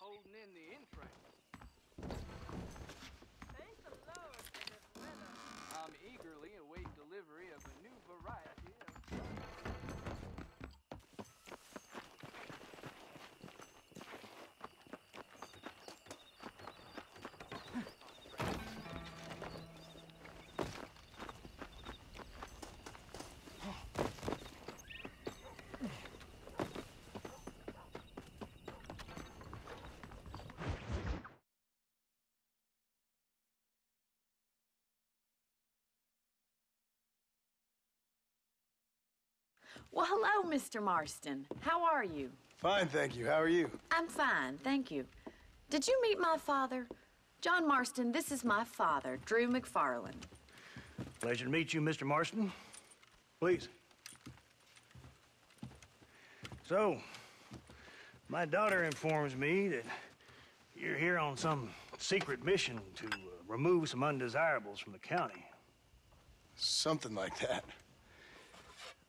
holding in the entrance. Thank the Lord for this weather. I'm eagerly await delivery of a new variety of... Well, hello, Mr. Marston. How are you? Fine, thank you. How are you? I'm fine, thank you. Did you meet my father? John Marston, this is my father, Drew McFarland. Pleasure to meet you, Mr. Marston. Please. So, my daughter informs me that you're here on some secret mission to remove some undesirables from the county. Something like that.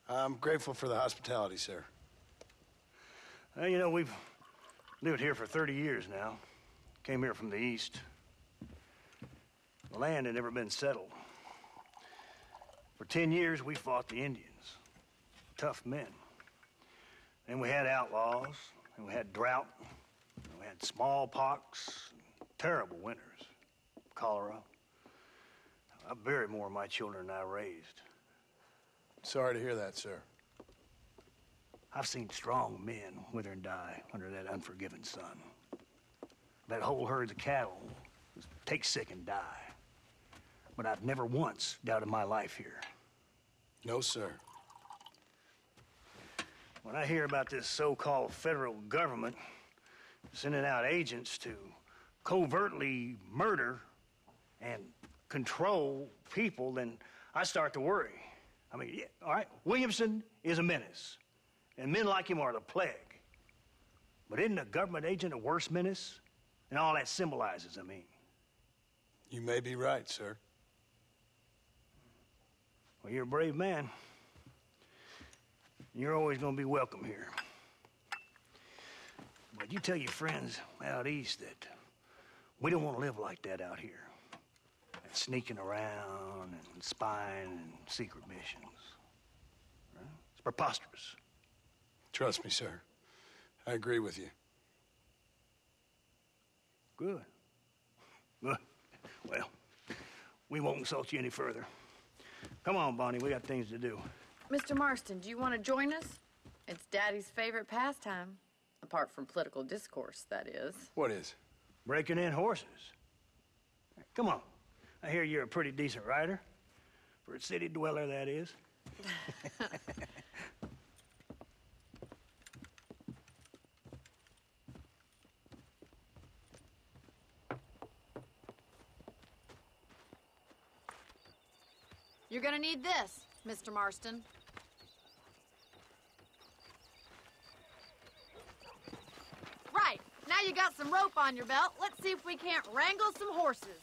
I'm grateful for the hospitality, sir. Well, you know, we've lived here for 30 years now. Came here from the east. The land had never been settled. For 10 years, we fought the Indians. Tough men. Then we had outlaws, and we had drought, and we had smallpox, and terrible winters, cholera. I buried more of my children than I raised. Sorry to hear that, sir. I've seen strong men wither and die under that unforgiving sun. That whole herds of cattle take sick and die. But I've never once doubted my life here. No, sir. When I hear about this so-called federal government sending out agents to covertly murder and control people, then I start to worry. I mean, yeah, all right, Williamson is a menace, and men like him are the plague. But isn't a government agent a worse menace? And all that symbolizes, I mean. You may be right, sir. Well, you're a brave man. You're always gonna be welcome here. But you tell your friends out east that we don't want to live like that out here. Sneaking around and spying and secret missions. Right? It's preposterous. Trust me, sir. I agree with you. Good. Good. Well, we won't insult you any further. Come on, Bonnie, we got things to do. Mr. Marston, do you want to join us? It's Daddy's favorite pastime. Apart from political discourse, that is. What is? Breaking in horses. Come on. I hear you're a pretty decent rider. For a city dweller, that is. You're gonna need this, Mr. Marston. Right, now you got some rope on your belt. Let's see if we can't wrangle some horses.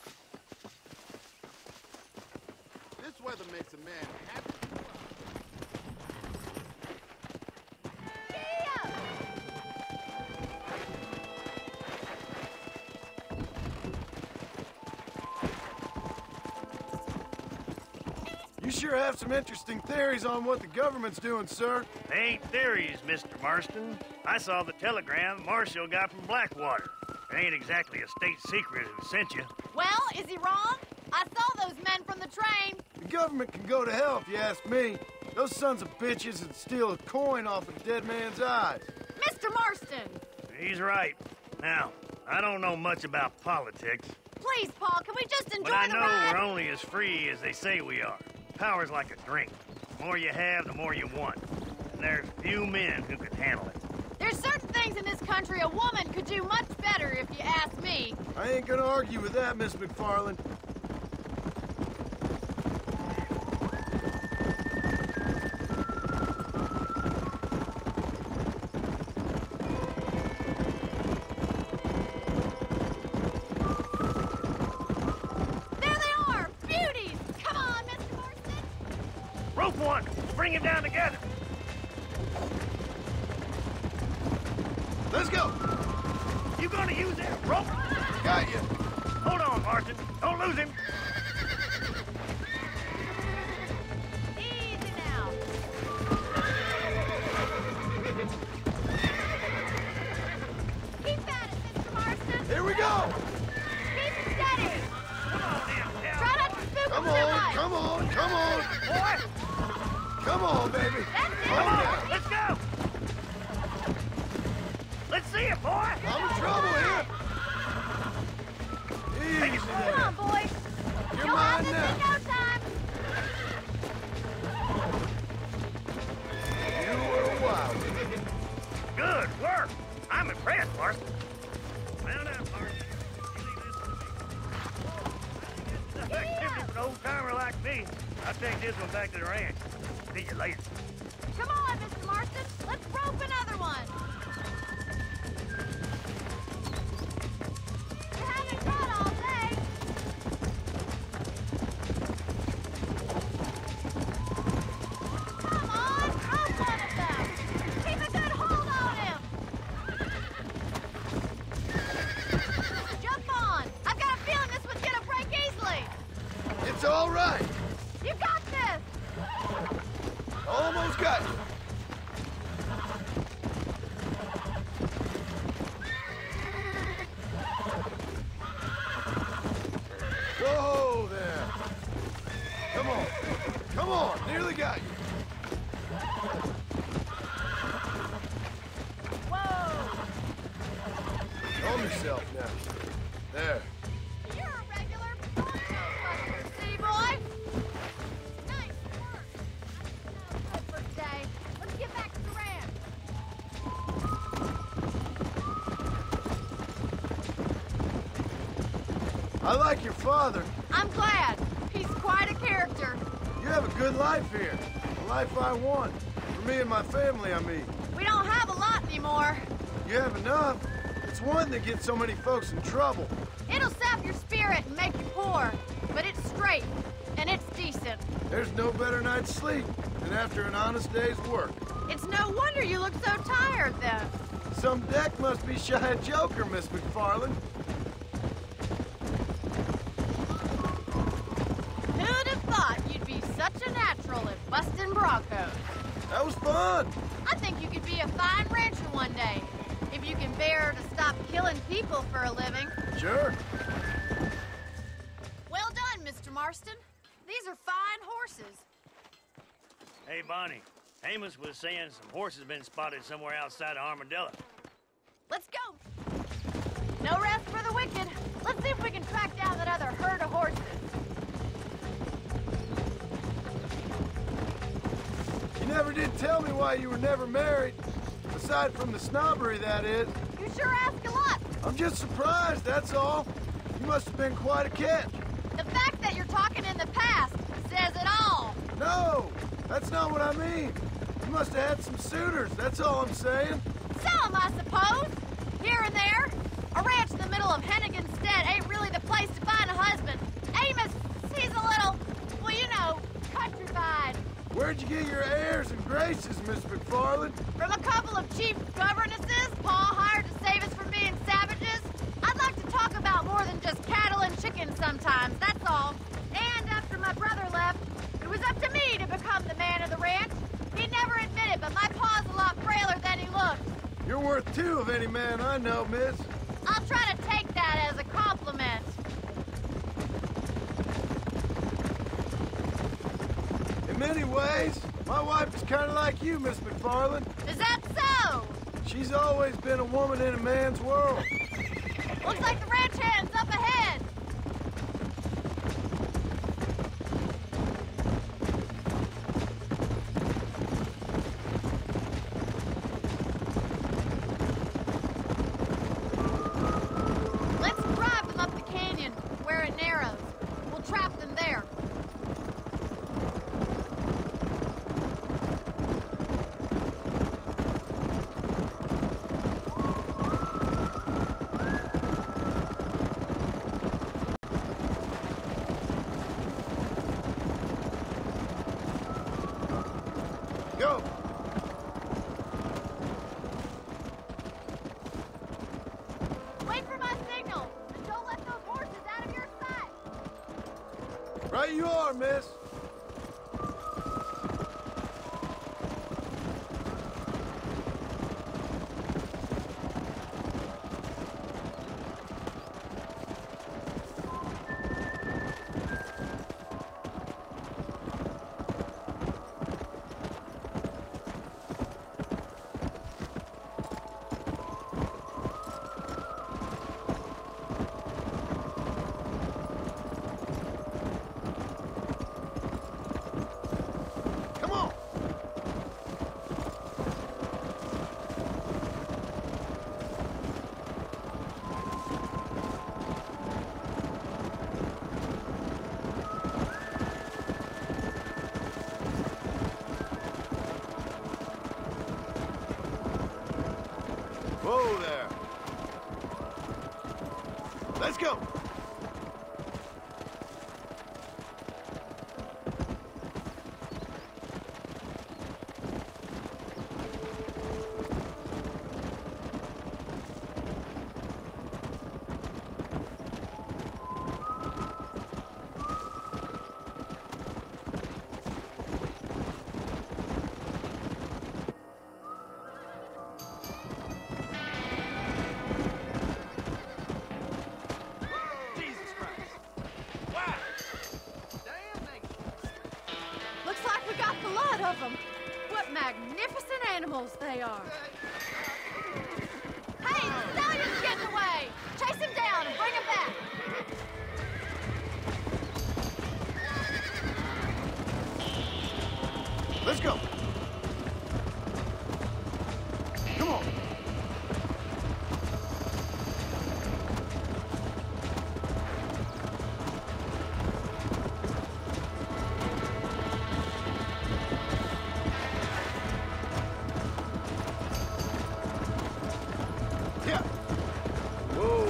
This weather makes a man happy. You sure have some interesting theories on what the government's doing, sir. They ain't theories, Mr. Marston. I saw the telegram Marshall got from Blackwater. It ain't exactly a state secret who sent you. Well, is he wrong? I saw those men from the train. The government can go to hell if you ask me. Those sons of bitches would steal a coin off a dead man's eyes. Mr. Marston! He's right. Now, I don't know much about politics. Please, Paul, can we just enjoy But I the know ride? we're only as free as they say we are. Power's like a drink. The more you have, the more you want. And there's few men who can handle it. There's certain things in this country a woman could do much better, if you ask me. I ain't gonna argue with that, Miss McFarland. There they are! Beauties! Come on, Mr. Marston! Rope one! Bring him down together! Let's go! You gonna use that rope? Got you. Hold on, Marston. Don't lose him. Easy now. Keep at it, Mr. Marston. Here we go. Keep it steady. Come on now, Try not to spook Come him too on, much. come on, come on. Boy, Come on, baby. That's it. come on, let's go. Let's see it, boy. I'm in trouble here. Easy Come there. on, boys. You're You'll have mine this now. in no time. You were wild. Good work. I'm impressed, Marston. Well done, Marston. You leave this to me. Enough activity for an old-timer like me. I'll take this one back to the ranch. See you later. Come on, Mr. Marston. Let's rope another one. You haven't got all day. Come on, rope one of them. Keep a good hold on him. Jump on. I've got a feeling this one's gonna break easily. It's all right. You got this. Almost got you. Whoa there. Come on. Come on. Nearly got you. Whoa. Calm yourself now. There. You're a regular Bronco Buster, boy. Nice work. Good for today. Let's get back to the ranch. I like your father. I'm glad. He's quite a character. You have a good life here. The life I want. For me and my family, I mean. We don't have a lot anymore. You have enough. It's one that gets so many folks in trouble. It'll sap your spirit and make you poor, but it's straight and it's decent. There's no better night's sleep than after an honest day's work. It's no wonder you look so tired then. Some deck must be shy of Joker, Miss McFarland. Who'd have thought you'd be such a natural at busting Broncos? That was fun. I think you could be a fine rancher one day, if you can bear to stop killing people for a living. Sure. Well done, Mr. Marston. These are fine horses. Hey, Bonnie. Amos was saying some horses been spotted somewhere outside of Armadillo. Let's go. No rest for the wicked. Let's see if we can track down that other herd of horses. You never did tell me why you were never married. Aside from the snobbery, that is. You sure ask a lot. I'm just surprised, that's all. You must have been quite a catch. The fact that you're talking in the past says it all. No, that's not what I mean. You must have had some suitors, that's all I'm saying. Some, I suppose. Here and there. A ranch in the middle of Hennigan's Stead ain't really the place to find a husband. Amos, he's a little, well, you know, countrified. Where'd you get your airs and graces, Miss McFarland? From a couple of chief governesses Pa hired to save us from being savages. I'd like to talk about more than just cattle and chickens sometimes, that's all. And after my brother left, it was up to me to become the man of the ranch. He never admitted, but my pa's a lot frailer than he looks. You're worth two of any man I know, miss. I'll try to take that as a compliment. In many ways, my wife is kind of like you, Miss McFarland. Is that so? She's always been a woman in a man's world. Looks like the ranch hand's up ahead. Let's drive them up the canyon where it narrows. We'll trap them there. Right you are, miss. Come on. Whoa there. Let's go. Jesus Christ. Wow. Damn nature. Looks like we got the lot of them. What magnificent animals they are. Hey, the stallion's getting away. Chase him down and bring him back. Let's go. Come on. Yeah. Whoa.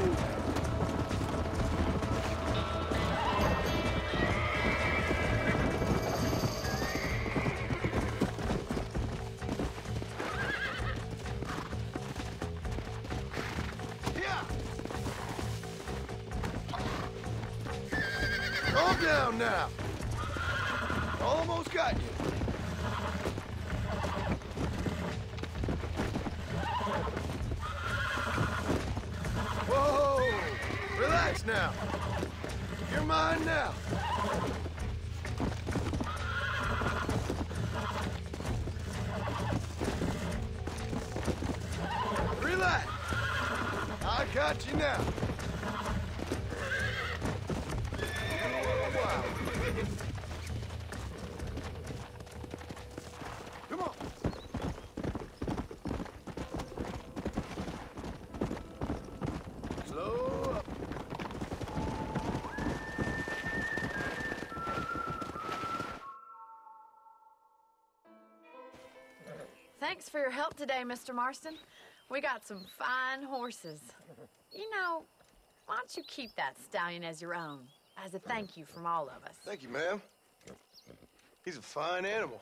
Yeah. Calm down now. Almost got you. Whoa! Relax now. You're mine now. Relax. I got you now. Wow. Come on. Slow up. Thanks for your help today, Mr. Marston. We got some fine horses. You know, why don't you keep that stallion as your own, as a thank you from all of us? Thank you, ma'am. He's a fine animal.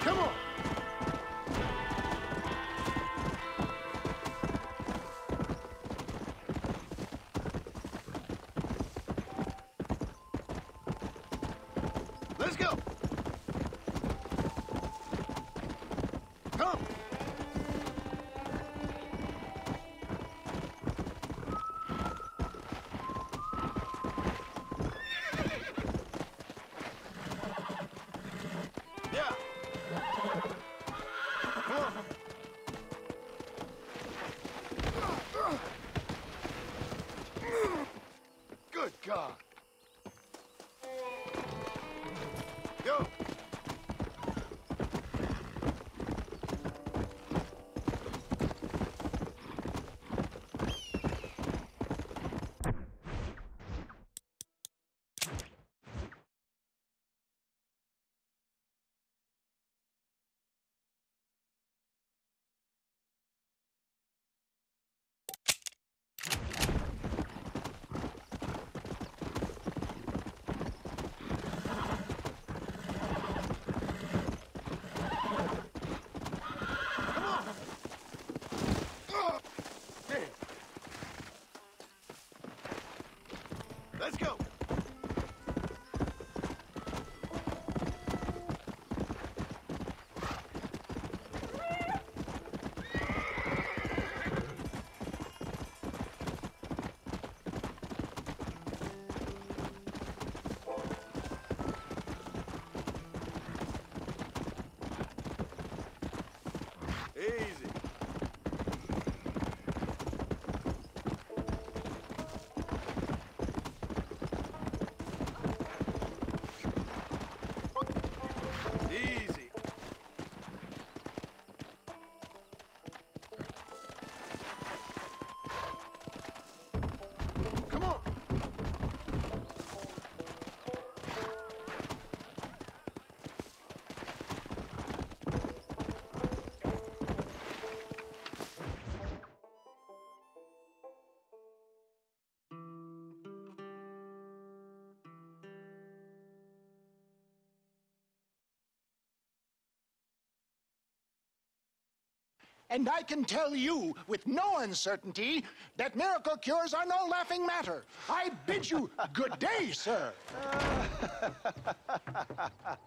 Come on. Let's go. Come. Yeah. Come on. Good God. Go. Let's go. Easy. Easy. Come on. And I can tell you with no uncertainty that miracle cures are no laughing matter. I bid you good day, sir.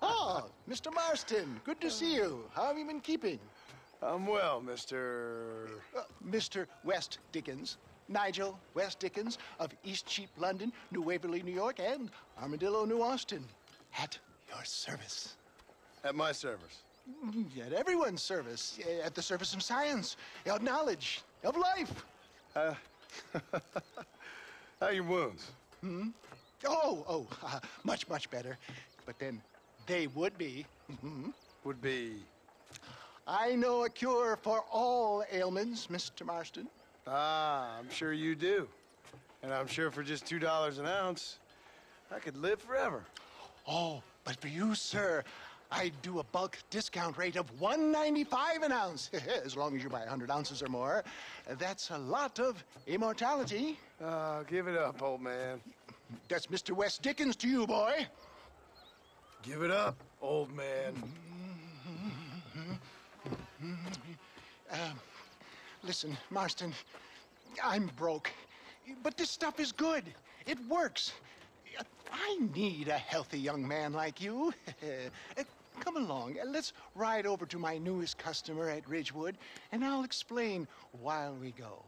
Oh, Mr. Marston, good to see you. How have you been keeping? I'm well, Mr. Mr. West Dickens. Nigel West Dickens of Eastcheap, London, New Waverly, New York, and Armadillo, New Austin. At your service. At my service. At everyone's service. At the service of science, of knowledge, of life. How are your wounds? Much, much better. But then they would be. Would be. I know a cure for all ailments, Mr. Marston. Ah, I'm sure you do. And I'm sure for just $2 an ounce, I could live forever. Oh, but for you, sir, I'd do a bulk discount rate of $1.95 an ounce, as long as you buy 100 ounces or more. That's a lot of immortality. Give it up, old man. That's Mr. West Dickens to you, boy. Give it up, old man. Listen, Marston, I'm broke, but this stuff is good. It works. I need a healthy young man like you. Come along, let's ride over to my newest customer at Ridgewood, and I'll explain while we go.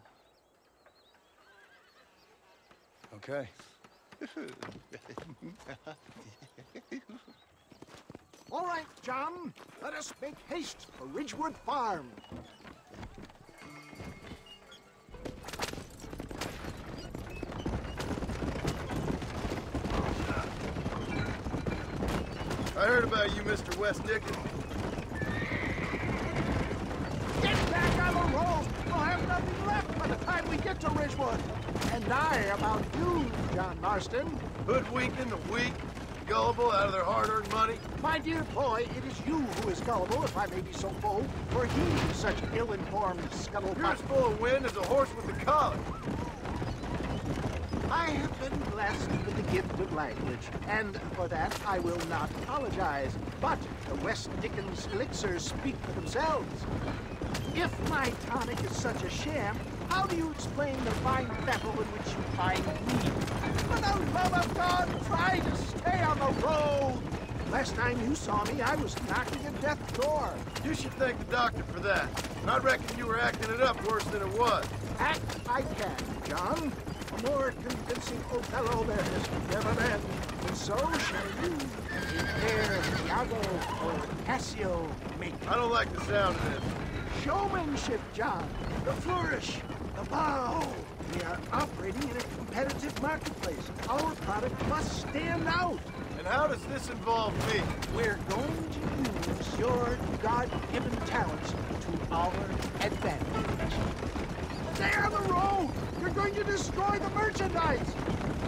Okay. All right, John, let us make haste for Ridgewood Farm. I heard about you, Mr. West Dickens. Get back on the road! We'll have nothing left by the time we get to Ridgewood. And I about you, John Marston. Hoodwinking the weak, gullible out of their hard-earned money. My dear boy, it is you who is gullible, if I may be so bold, for he is such ill-informed scuttlebutt. You're as full of wind as a horse with a collar. I have been blessed with the gift of language, and for that I will not apologize. But the West Dickens elixirs speak for themselves. If my tonic is such a sham, how do you explain the fine battle in which you find me? For the love of God, try to stay on the road! Last time you saw me, I was knocking at death's door. You should thank the doctor for that. And I reckon you were acting it up worse than it was. Act I can, John. A more convincing Othello there has never been. And so shall you. Ere Iago or Cassio make I don't like the sound of this. showmanship, John. The flourish, the bow. We are operating in a competitive marketplace. Our product must stand out. And how does this involve me? We're going to use your God-given talents to our advantage. Stay on the road! You're going to destroy the merchandise!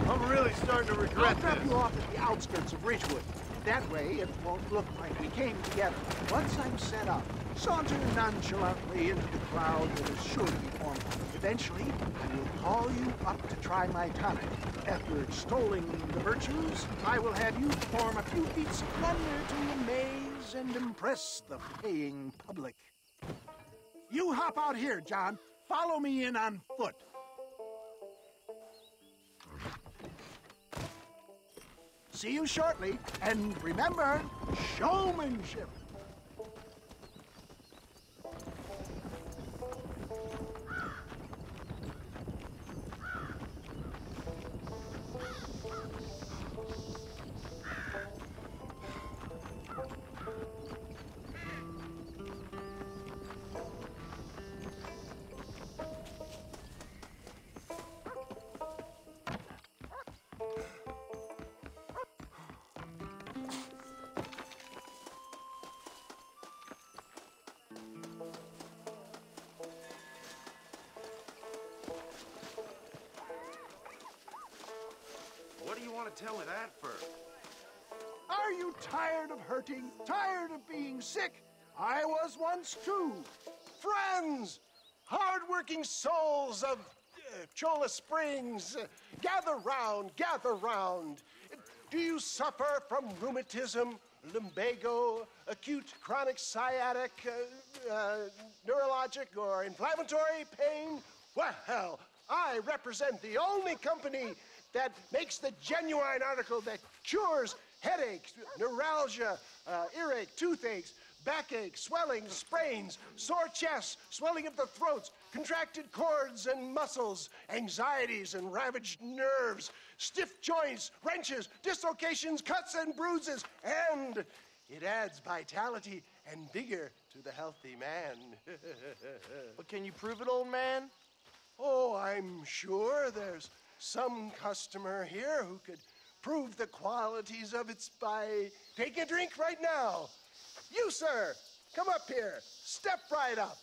I'm really starting to I'll regret drop this. you off at the outskirts of Ridgewood. That way, it won't look like we came together. Once I'm set up, saunter nonchalantly into the crowd that is sure to be forming. Eventually, I will call you up to try my tonic. After extolling the virtues, I will have you perform a few feats of wonder to amaze and impress the paying public. You hop out here, John. Follow me in on foot. See you shortly. And remember, showmanship. What do you want to tell me that for? Are you tired of hurting? Tired of being sick? I was once too. Friends, hard-working souls of Cholla Springs, gather round, gather round. Do you suffer from rheumatism, lumbago, acute chronic sciatic, neurologic, or inflammatory pain? Well, I represent the only company that makes the genuine article that cures headaches, neuralgia, earache, toothaches, backache, swelling, sprains, sore chests, swelling of the throats, contracted cords and muscles, anxieties and ravaged nerves, stiff joints, wrenches, dislocations, cuts and bruises, and it adds vitality and vigor to the healthy man. But can you prove it, old man? Oh, I'm sure there's some customer here who could prove the qualities of it by taking a drink right now. You, sir, come up here. Step right up.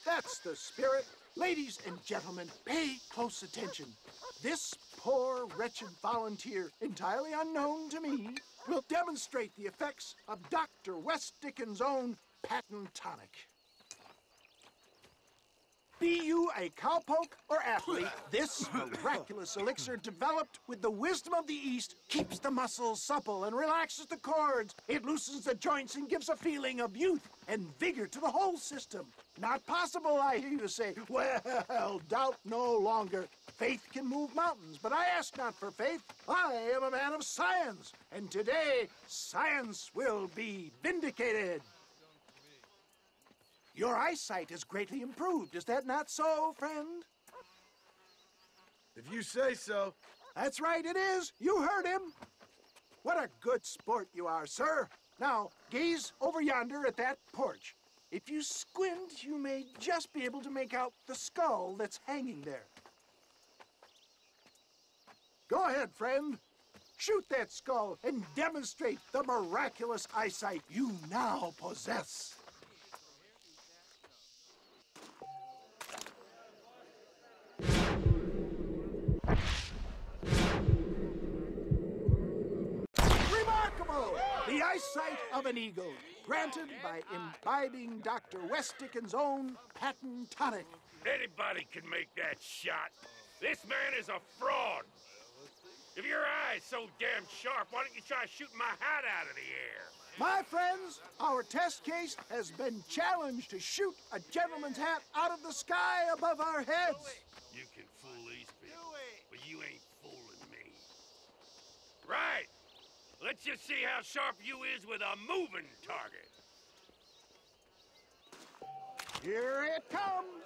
That's the spirit. Ladies and gentlemen, pay close attention. This poor, wretched volunteer, entirely unknown to me, will demonstrate the effects of Dr. West Dickens' own patent tonic. Be you a cowpoke or athlete, this miraculous elixir developed with the wisdom of the East keeps the muscles supple and relaxes the cords. It loosens the joints and gives a feeling of youth and vigor to the whole system. Not possible, I hear you say. Well, doubt no longer. Faith can move mountains, but I ask not for faith. I am a man of science, and today science will be vindicated. Your eyesight has greatly improved. Is that not so, friend? If you say so. That's right, it is. You heard him. What a good sport you are, sir. Now, gaze over yonder at that porch. If you squint, you may just be able to make out the skull that's hanging there. Go ahead, friend. Shoot that skull and demonstrate the miraculous eyesight you now possess. Remarkable! The eyesight of an eagle, granted by imbibing Dr. West Dickens' own patent tonic. Anybody can make that shot. This man is a fraud. If your eye's so damn sharp, why don't you try shooting my hat out of the air? My friends, our test case has been challenged to shoot a gentleman's hat out of the sky above our heads. You can fool these people, but you ain't fooling me. Right. Let's just see how sharp you is with a moving target. Here it comes.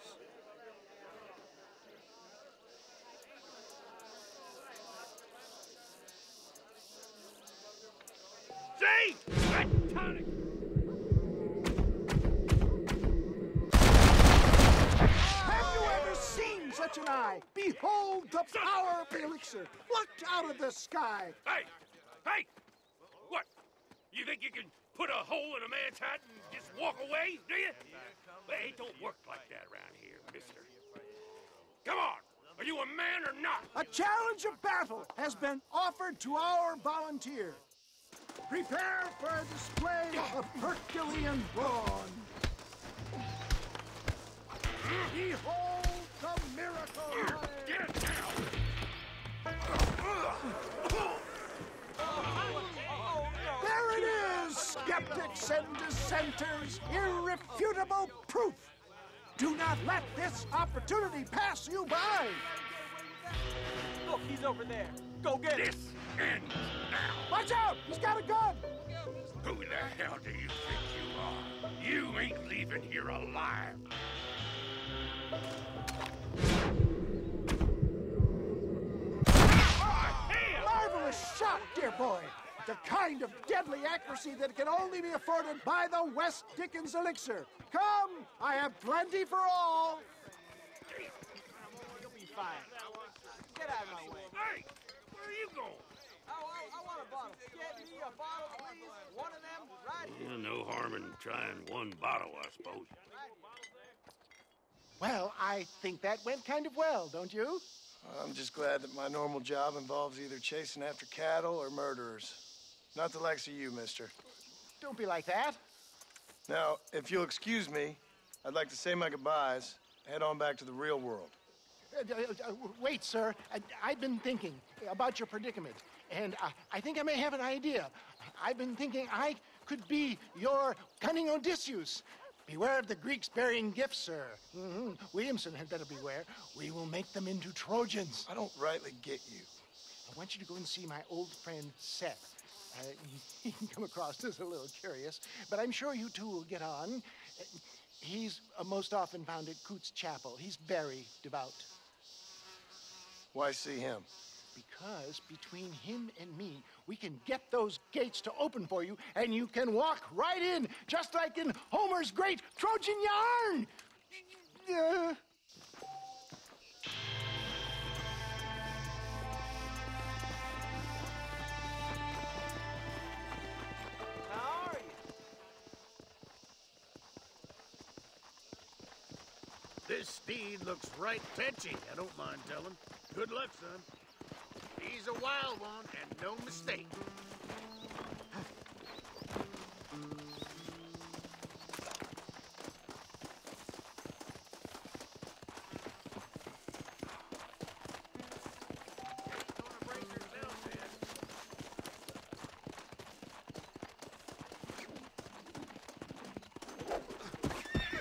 See? That tonic! Have you ever seen such an eye? Behold the power of the elixir, plucked out of the sky. Hey! Hey! What? You think you can put a hole in a man's hat and just walk away, do you? Well, it don't work like that around here, mister. Come on! Are you a man or not? A challenge of battle has been offered to our volunteer. Prepare for a display of Herculean brawn. Behold the miracle! Get it down! There it is, skeptics and dissenters, irrefutable proof. Do not let this opportunity pass you by. Look, he's over there. Go get him. This ends now. Watch out! He's got a gun! Who the hell do you think you are? You ain't leaving here alive. Marvelous shot, dear boy. The kind of deadly accuracy that can only be afforded by the West Dickens elixir. Come, I have plenty for all. You'll be fine. Get out of my way. Hey, where are you going? I want a bottle. Get me a bottle, please. One of them right here. No harm in trying one bottle, I suppose. Well, I think that went kind of well, don't you? I'm just glad that my normal job involves either chasing after cattle or murderers. Not the likes of you, mister. Don't be like that. Now, if you'll excuse me, I'd like to say my goodbyes, head on back to the real world. Wait, sir. I've been thinking about your predicament, and I think I may have an idea. I've been thinking I could be your cunning Odysseus. Beware of the Greeks bearing gifts, sir. Williamson had better beware. We will make them into Trojans. I don't rightly get you. I want you to go and see my old friend Seth. He can come across as a little curious, but I'm sure you two will get on. He's most often found at Coots Chapel. He's very devout. Why see him? Because between him and me, we can get those gates to open for you, and you can walk right in, just like in Homer's great Trojan yarn! How are you? This steed looks right fetching, I don't mind telling. Good luck, son. He's a wild one, and no mistake.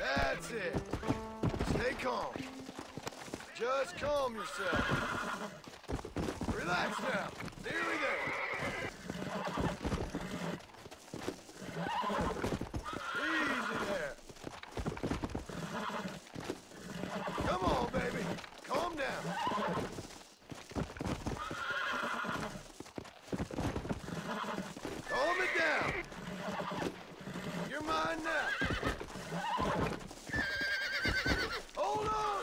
That's it. Stay calm. Just calm yourself. Relax now. Nearly there. Easy there. Come on, baby. Calm down. Calm it down. You're mine now. Hold on.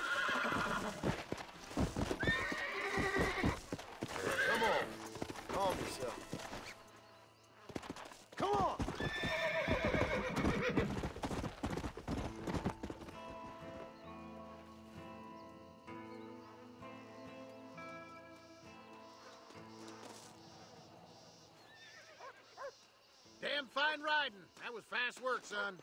Come on. Calm yourself. Come on. Damn fine riding. That was fast work, son.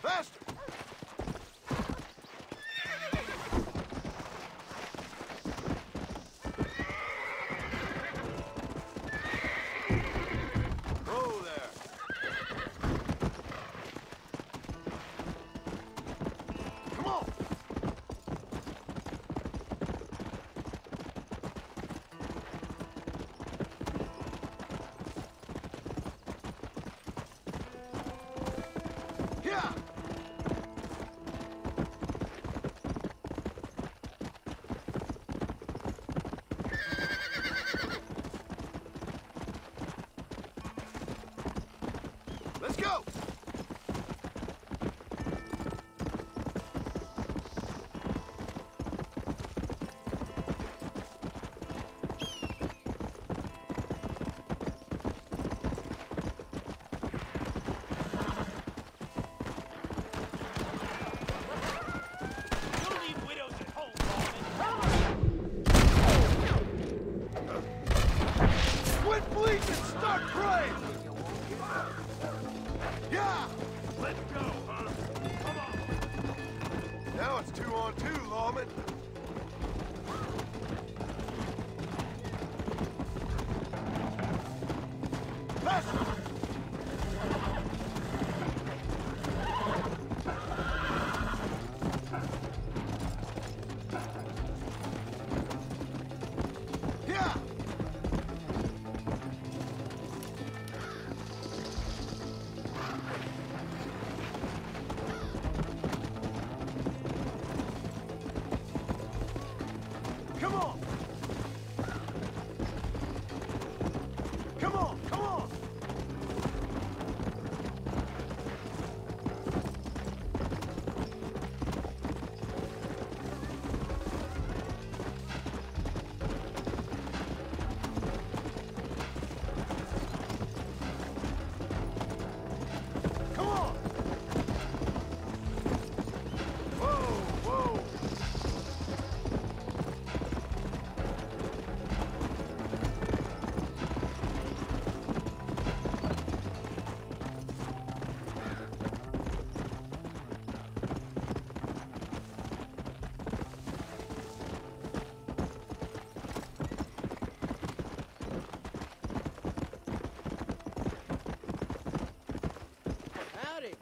Faster! Roll there. Come on! Yeah! sleeping, start praying! Yeah! Let's go, huh? Come on. Now it's 2-on-2, lawman. Faster! Yeah! Come on! Come on, come on! Come on! Whoa, whoa! Howdy.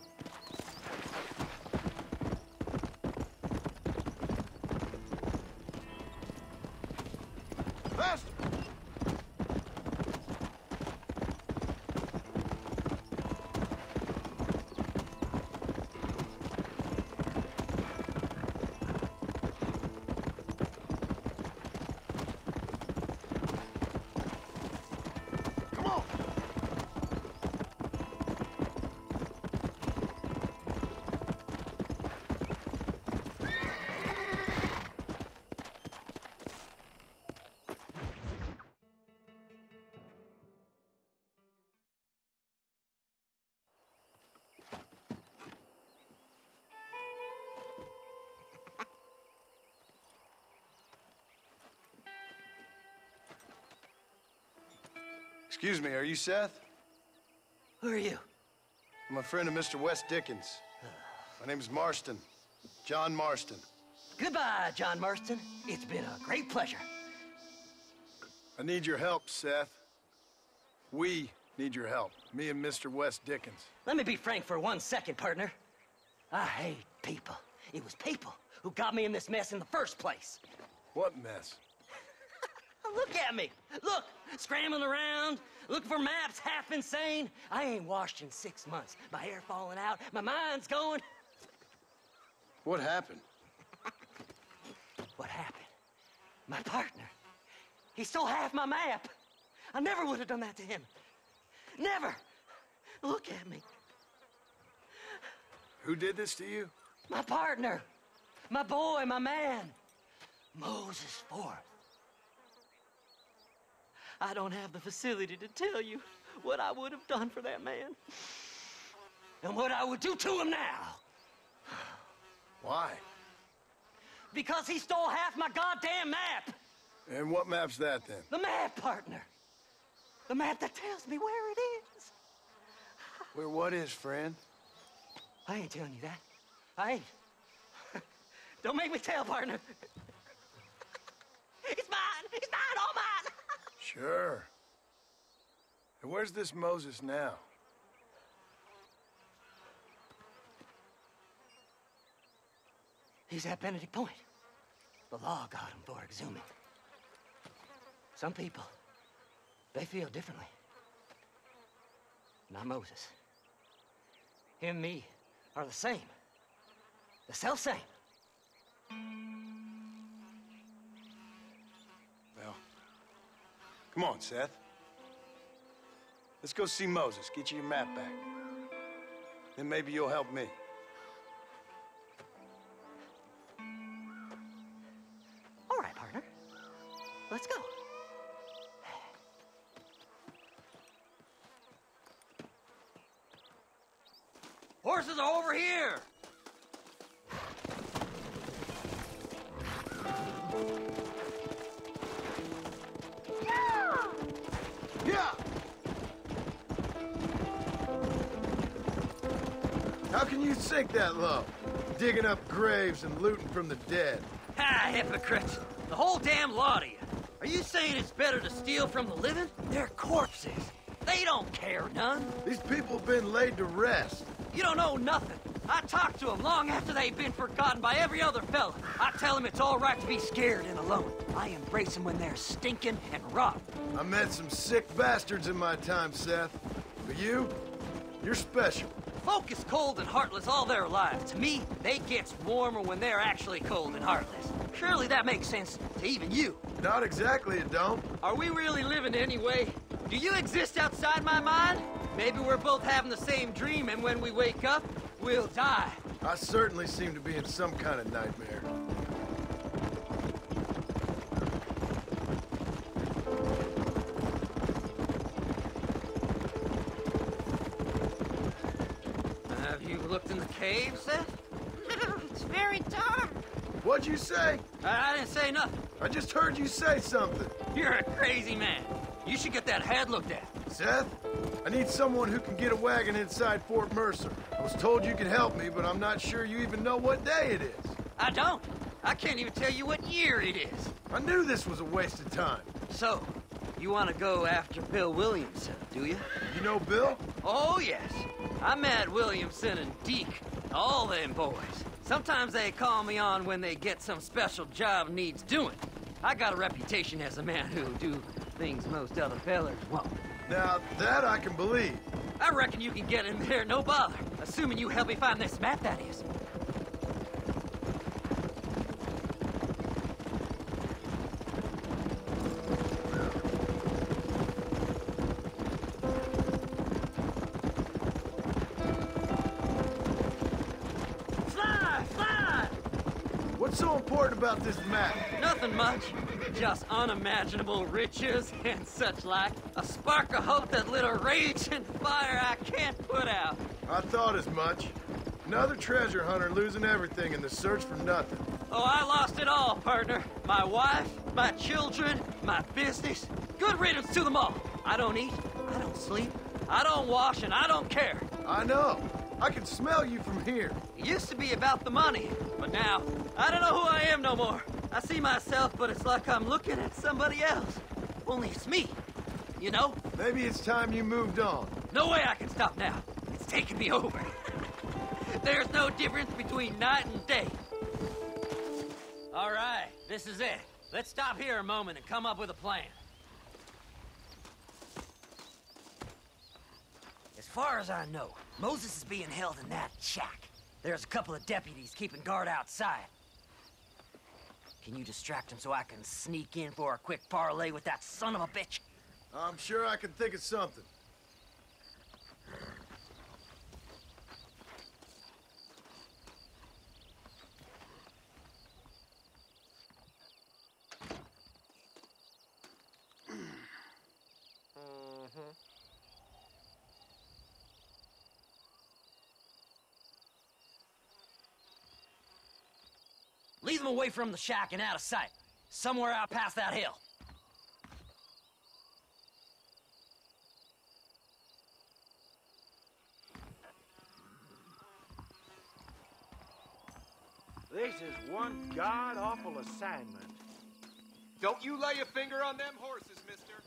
Faster! Come on! Excuse me, are you Seth? Who are you? I'm a friend of Mr. Wes Dickens. My name's Marston. John Marston. Goodbye, John Marston. It's been a great pleasure. I need your help, Seth. We need your help. Me and Mr. Wes Dickens. Let me be frank for 1 second, partner. I hate people. It was people who got me in this mess in the first place. What mess? Look at me. Look, scrambling around, looking for maps, half insane. I ain't washed in 6 months. My hair falling out, my mind's going. What happened? What happened? My partner. He stole half my map. I never would have done that to him. Never. Look at me. Who did this to you? My partner. My boy, my man. Moses Forth. I don't have the facility to tell you what I would have done for that man. And what I would do to him now. Why? Because he stole half my goddamn map. And what map's that, then? The map, partner. The map that tells me where it is. Where what is, friend? I ain't telling you that. I ain't. Don't make me tell, partner. It's mine. It's mine, all mine. Sure. And where's this Moses now? He's at Benedict Point. The law got him for exhuming. Some people, they feel differently. Not Moses. Him and me are the same. The self-same. Well, come on, Seth. Let's go see Moses, get you your map back. Then maybe you'll help me. All right, partner. Let's go. Horses are over here! Yeah! How can you sink that low? Digging up graves and looting from the dead. Ah, hypocrites. The whole damn lot of you. Are you saying it's better to steal from the living? They're corpses. They don't care none. These people have been laid to rest. You don't know nothing. I talk to them long after they've been forgotten by every other fella. I tell them it's all right to be scared and alone. I embrace them when they're stinking and rotten. I met some sick bastards in my time, Seth. But you're special. Folk is cold and heartless all their lives. To me, they gets warmer when they're actually cold and heartless. Surely that makes sense to even you. Not exactly, it don't. Are we really living anyway? Do you exist outside my mind? Maybe we're both having the same dream, and when we wake up, we'll die. I certainly seem to be in some kind of nightmare. Have you looked in the cave, Seth? It's very dark. What'd you say? I didn't say nothing. I just heard you say something. You're a crazy man. You should get that head looked at. Seth, I need someone who can get a wagon inside Fort Mercer. I was told you could help me, but I'm not sure you even know what day it is. I don't. I can't even tell you what year it is. I knew this was a waste of time. So, you want to go after Bill Williamson, do you? You know Bill? Oh, yes. I met Williamson and Deke, all them boys. Sometimes they call me on when they get some special job needs doing. I got a reputation as a man who'll do things most other fellas won't. Now, that I can believe. I reckon you can get in there, no bother. Assuming you help me find this map, that is. What's so important about this map? Nothing much. Just unimaginable riches and such like. A spark of hope that lit a raging fire I can't put out. I thought as much. Another treasure hunter losing everything in the search for nothing. Oh, I lost it all, partner. My wife, my children, my business. Good riddance to them all. I don't eat, I don't sleep, I don't wash, and I don't care. I know. I can smell you from here. It used to be about the money, but now, I don't know who I am no more. I see myself, but it's like I'm looking at somebody else. Only it's me, you know? Maybe it's time you moved on. No way I can stop now. It's taking me over. There's no difference between night and day. All right, this is it. Let's stop here a moment and come up with a plan. As far as I know, Moses is being held in that shack. There's a couple of deputies keeping guard outside. Can you distract him so I can sneak in for a quick parlay with that son of a bitch? I'm sure I can think of something. Lead them away from the shack and out of sight. Somewhere out past that hill. This is one god-awful assignment. Don't you lay a finger on them horses, mister.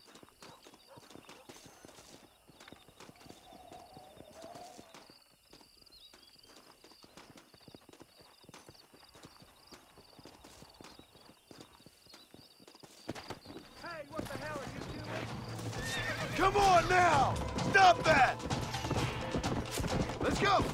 Hey, what the hell are you doing? Come on now! Stop that! Let's go!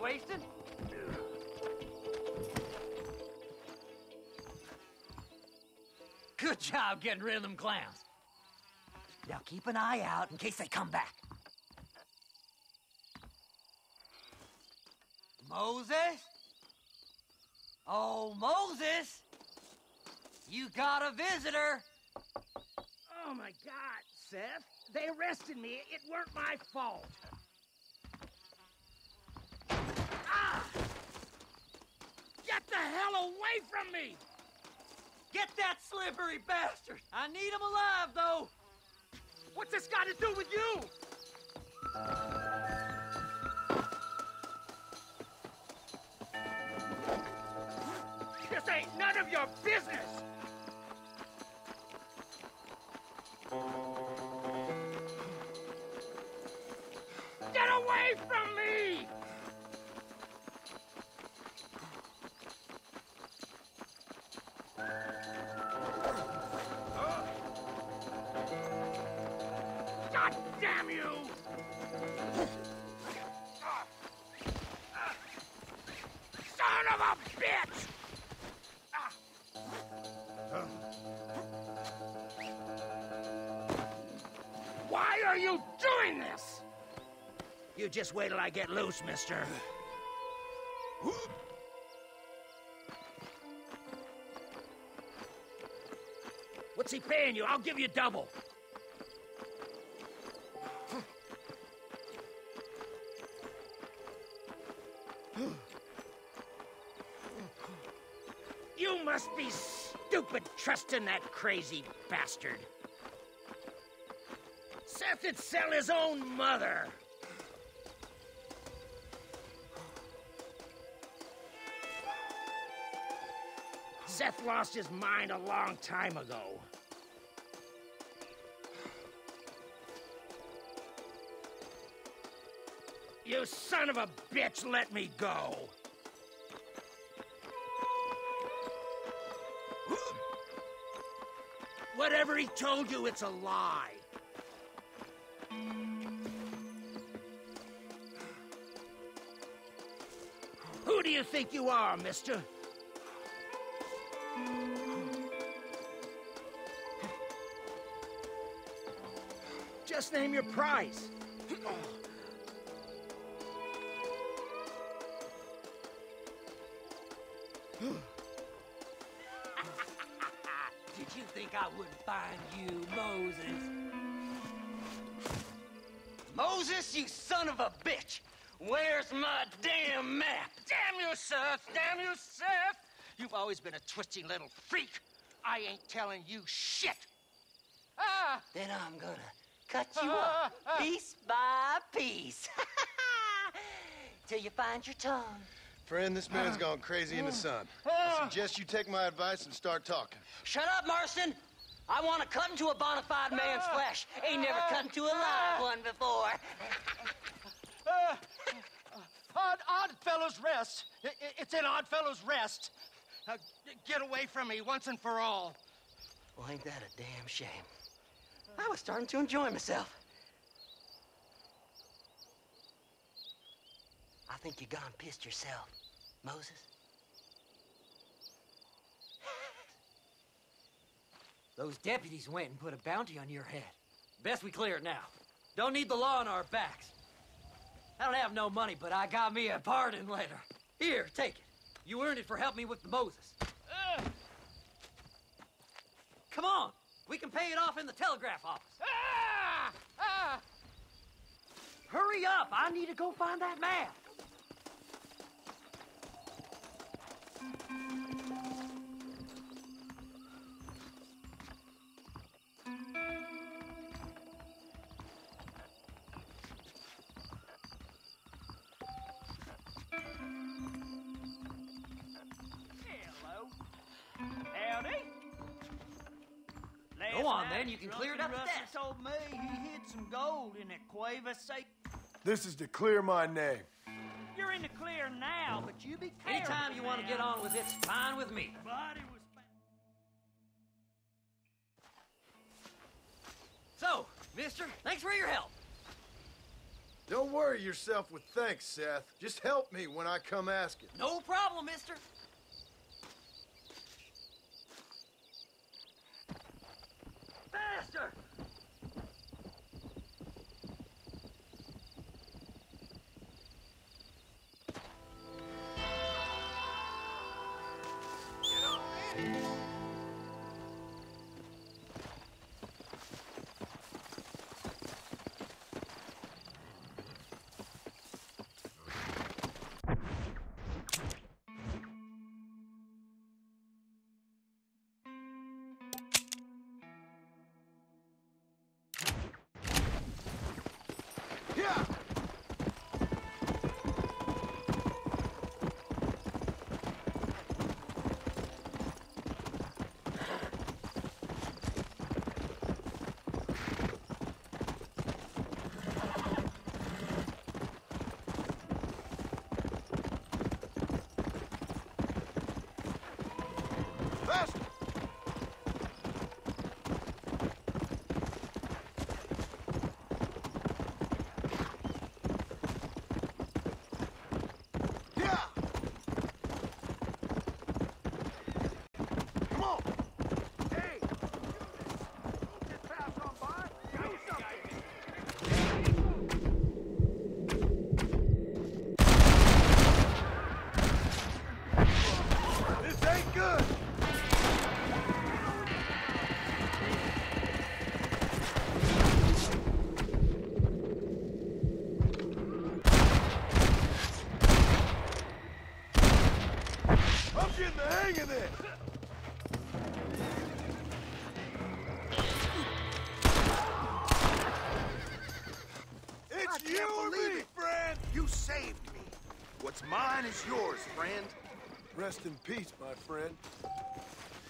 wasting. Good job getting rid of them clowns. Now keep an eye out in case they come back. Moses? Oh, Moses! You got a visitor! Oh, my God, Seth. They arrested me. It weren't my fault. Ah! Get the hell away from me! Get that slippery bastard! I need him alive, though! What's this got to do with you? This ain't none of your business! Get away from me! God damn you! Son of a bitch! Why are you doing this? You just wait till I get loose, mister. What's he paying you? I'll give you double. You must be stupid trusting that crazy bastard. Seth'd sell his own mother. Seth lost his mind a long time ago. You son of a bitch, let me go. Whatever he told you, it's a lie. Who do you think you are, mister? Just name your price. Did you think I wouldn't find you, Moses? Moses, you son of a bitch! Where's my damn map? Damn you, Seth! Damn you, Seth! You've always been a twisty little freak. I ain't telling you shit. Ah! Then I'm gonna cut you up piece by piece. Till you find your tongue. Friend, this man's gone crazy in the sun. I suggest you take my advice and start talking. Shut up, Marston! I want to cut into a bona fide man's flesh. Ain't never cut into a live one before. Oddfellows Rest. It's in Oddfellows Rest. Get away from me once and for all. Well, ain't that a damn shame? I was starting to enjoy myself. I think you gone pissed yourself, Moses. Those deputies went and put a bounty on your head. Best we clear it now. Don't need the law on our backs. I don't have no money, but I got me a pardon letter. Here, take it. You earned it for helping me with the Moses. Come on. We can pay it off in the telegraph office. Hurry up. I need to go find that map. Go on, then. You can clear it up to death. Told me he hid some gold in that Cueva safe. This is to clear my name. You're in the clear now, but you be careful. Anytime you want to get on with it's fine with me. Body was... So, mister, thanks for your help. Don't worry yourself with thanks, Seth. Just help me when I come asking. No problem, mister. Faster! Faster! Yeah! Come on! Hey! Don't get passed on by. Do something. This ain't good! I'm getting the hang of this! It's you or me, friend! You saved me. What's mine is yours, friend. Rest in peace, my friend.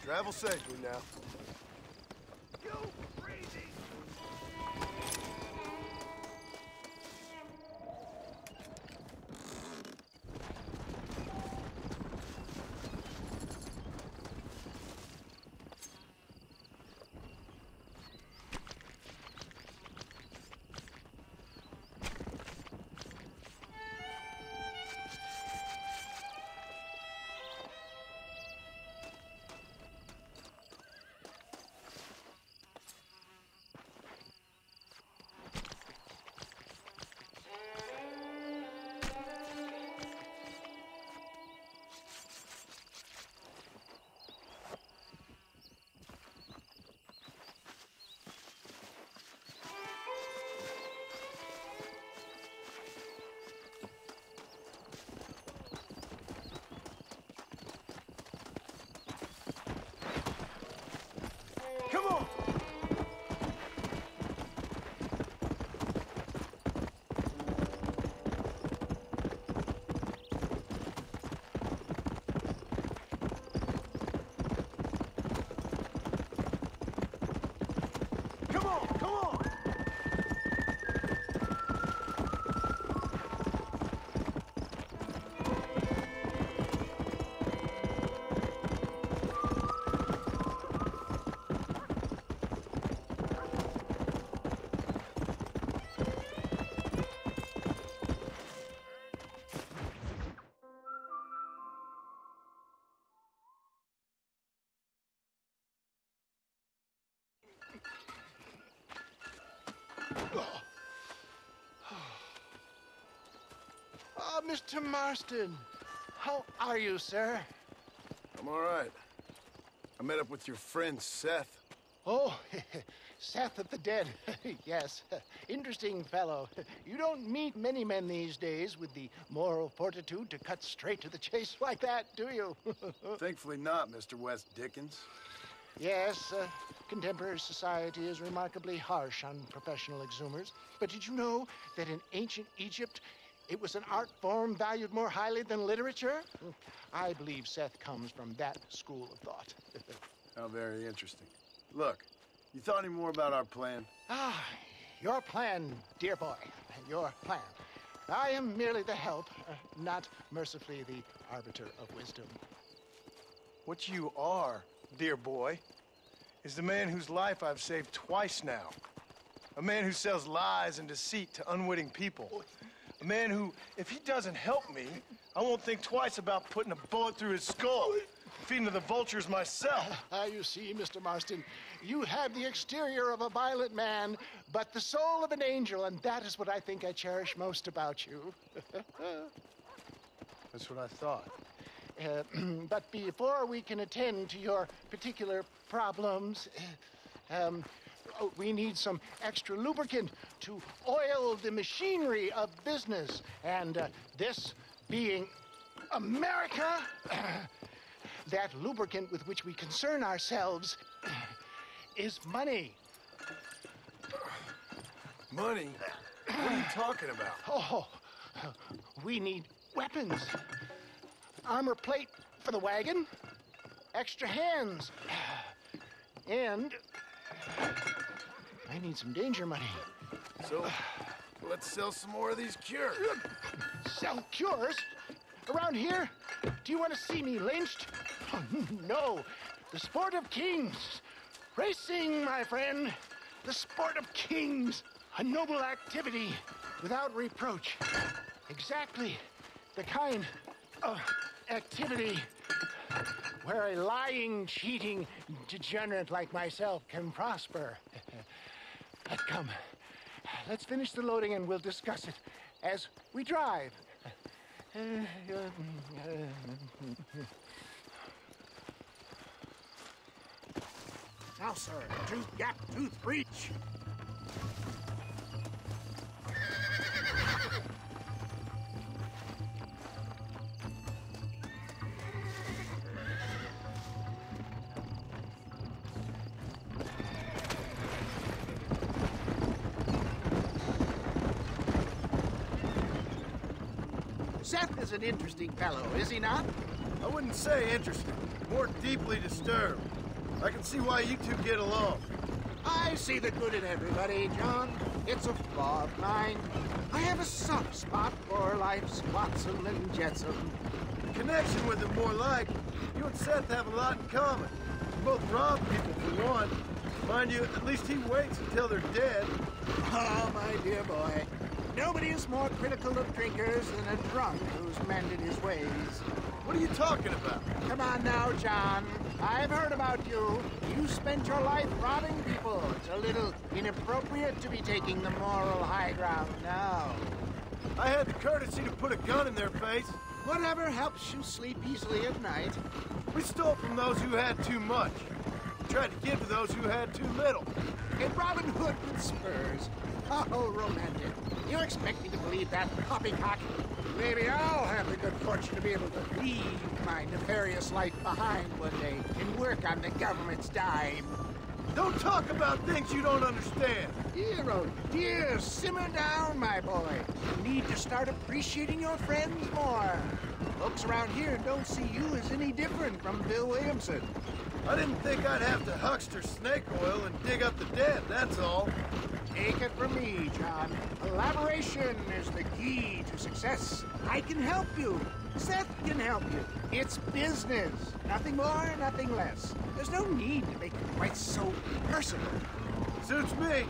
Travel safely now. You crazy! Come on! Come on, come on! Ah, Mr. Marston. How are you, sir? I'm all right. I met up with your friend, Seth. Oh, Seth of the Dead. Yes, interesting fellow. You don't meet many men these days with the moral fortitude to cut straight to the chase like that, do you? Thankfully not, Mr. West Dickens. Yes, contemporary society is remarkably harsh on professional exhumers. But did you know that in ancient Egypt, it was an art form valued more highly than literature? I believe Seth comes from that school of thought. How very interesting. Look, you thought any more about our plan? Ah, your plan, dear boy, your plan. I am merely the help, not mercifully the arbiter of wisdom. What you are, dear boy, is the man whose life I've saved twice now. A man who sells lies and deceit to unwitting people. A man who, if he doesn't help me, I won't think twice about putting a bullet through his skull, feeding to the vultures myself. You see, Mr. Marston, you have the exterior of a violent man, but the soul of an angel, and that is what I think I cherish most about you. That's what I thought. But before we can attend to your particular problems, we need some extra lubricant to oil the machinery of business. And this being America, that lubricant with which we concern ourselves is money. Money? What are you talking about? Oh, we need weapons. Armor plate for the wagon, extra hands, and I need some danger money. So, let's sell some more of these cures. Sell cures? Around here? Do you want to see me lynched? Oh, no. The sport of kings. Racing, my friend. The sport of kings. A noble activity without reproach. Exactly the kind of activity where a lying, cheating degenerate like myself can prosper. But come, let's finish the loading and we'll discuss it as we drive. Now, sir, tooth gap, tooth breach. Seth is an interesting fellow, is he not? I wouldn't say interesting, more deeply disturbed. I can see why you two get along. I see the good in everybody, John. It's a flaw of mine. I have a soft spot for life's flotsam and jetsam. The connection with him more like, you and Seth have a lot in common. You both rob people for one. Mind you, at least he waits until they're dead. Oh, my dear boy. Nobody is more critical of drinkers than a drunk who's mended his ways. What are you talking about? Come on now, John. I've heard about you. You spent your life robbing people. It's a little inappropriate to be taking the moral high ground now. I had the courtesy to put a gun in their face. Whatever helps you sleep easily at night. We stole from those who had too much. We tried to give to those who had too little. A Robin Hood with spurs. Oh, romantic. You expect me to believe that poppycock? Maybe I'll have the good fortune to be able to leave my nefarious life behind one day and work on the government's dime. Don't talk about things you don't understand. Dear, oh dear, simmer down, my boy. You need to start appreciating your friends more. Folks around here don't see you as any different from Bill Williamson. I didn't think I'd have to huckster snake oil and dig up the dead, that's all. Take it from me, John. Collaboration is the key to success. I can help you. Seth can help you. It's business. Nothing more, nothing less. There's no need to make it quite so personal. Suits me.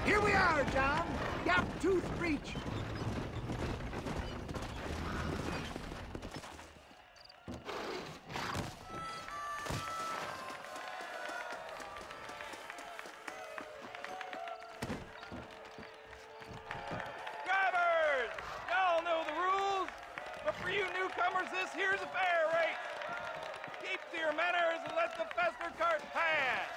Here we are, John. Gap tooth breach. Drivers! Y'all know the rules, but for you newcomers, this here's a fair rate. Keep to your manners and let the Fester cart pass.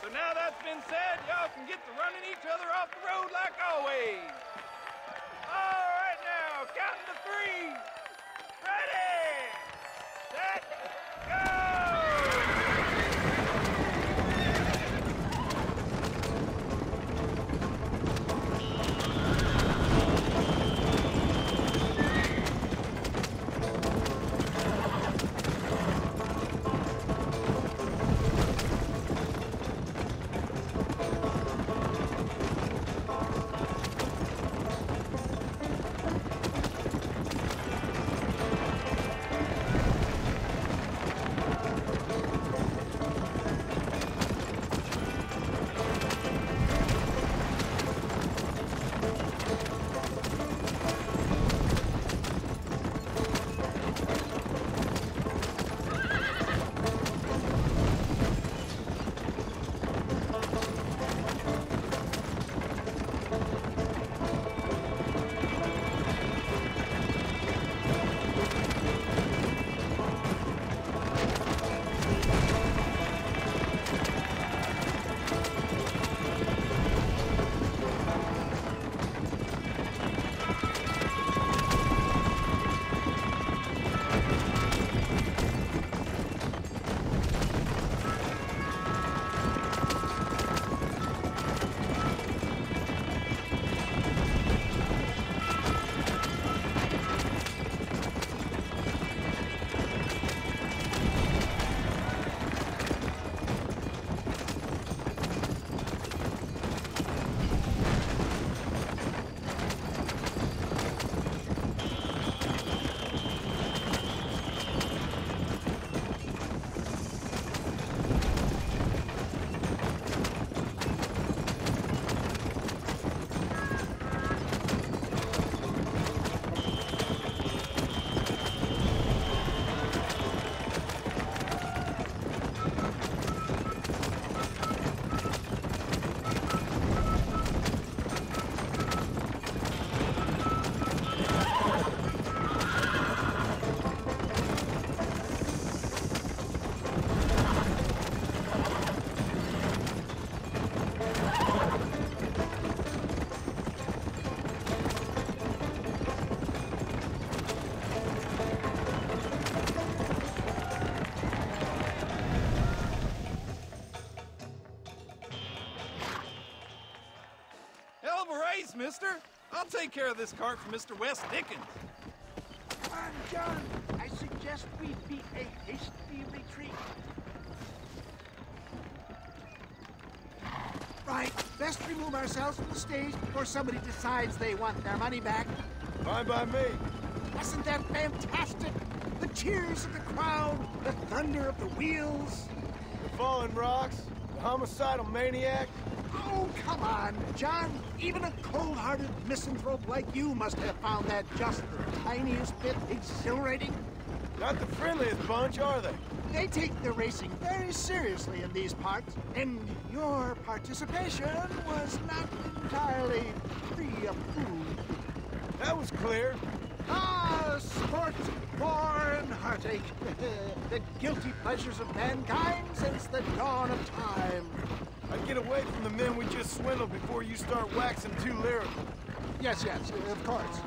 So now that's been said, y'all can get to running each other off the road like always. All right now, counting to 3. Ready, set, go! Mister. I'll take care of this cart for Mr. West Dickens. Come on, John. I suggest we beat a hasty retreat. Right. Best remove ourselves from the stage before somebody decides they want their money back. Fine by me. Wasn't that fantastic? The cheers of the crowd, the thunder of the wheels. The falling rocks, the homicidal maniac. Oh, come on, John. Even a cold-hearted misanthrope like you must have found that just the tiniest bit exhilarating. Not the friendliest bunch, are they? They take the racing very seriously in these parts, and your participation was not entirely free of food. That was clear. Ah, sport, war, and heartache. The guilty pleasures of mankind since the dawn of time. I'd get away from the men we just swindled before you start waxing too lyrical. Yes, of course.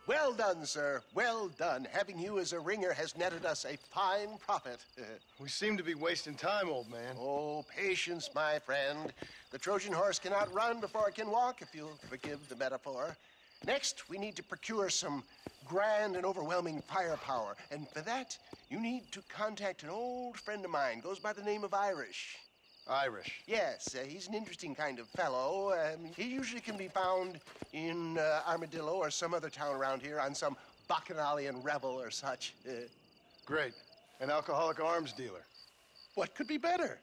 Well done, sir. Well done. Having you as a ringer has netted us a fine profit. We seem to be wasting time, old man. Oh, patience, my friend. The Trojan horse cannot run before it can walk, if you'll forgive the metaphor. Next, we need to procure some grand and overwhelming firepower. And for that, you need to contact an old friend of mine. Goes by the name of Irish. Irish? Yes, he's an interesting kind of fellow. He usually can be found in Armadillo or some other town around here on some bacchanalian revel or such. Great. An alcoholic arms dealer. What could be better?